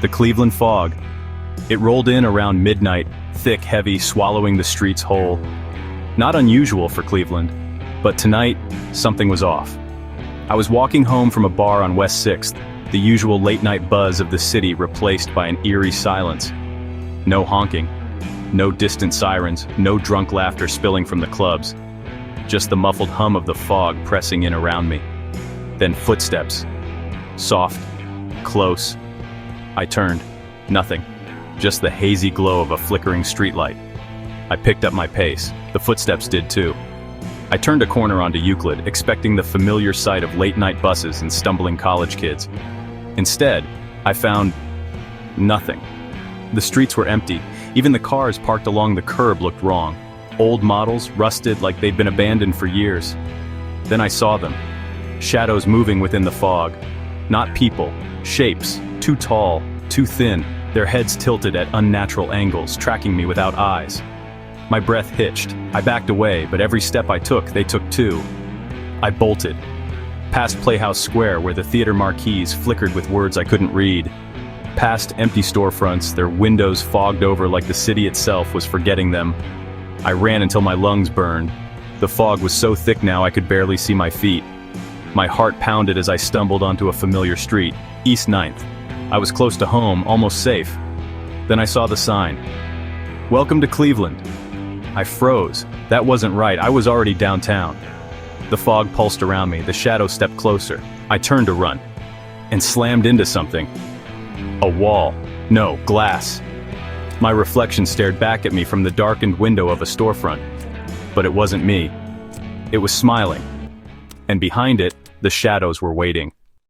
The Cleveland fog. It rolled in around midnight, thick, heavy, swallowing the streets whole. Not unusual for Cleveland, but tonight, something was off. I was walking home from a bar on West 6th, the usual late-night buzz of the city replaced by an eerie silence. No honking, no distant sirens, no drunk laughter spilling from the clubs. Just the muffled hum of the fog pressing in around me. Then footsteps. Soft, close. I turned. Nothing. Just the hazy glow of a flickering streetlight. I picked up my pace. The footsteps did too. I turned a corner onto Euclid, expecting the familiar sight of late-night buses and stumbling college kids. Instead, I found nothing. The streets were empty. Even the cars parked along the curb looked wrong. Old models, rusted like they'd been abandoned for years. Then I saw them. Shadows moving within the fog. Not people, shapes, too tall, too thin, their heads tilted at unnatural angles, tracking me without eyes. My breath hitched. I backed away, but every step I took, they took too. I bolted. Past Playhouse Square, where the theater marquees flickered with words I couldn't read. Past empty storefronts, their windows fogged over like the city itself was forgetting them. I ran until my lungs burned. The fog was so thick now I could barely see my feet. My heart pounded as I stumbled onto a familiar street, East 9th. I was close to home, almost safe. Then I saw the sign. Welcome to Cleveland. I froze. That wasn't right. I was already downtown. The fog pulsed around me. The shadow stepped closer. I turned to run and slammed into something. A wall. No, glass. My reflection stared back at me from the darkened window of a storefront. But it wasn't me. It was smiling. And behind it, the shadows were waiting.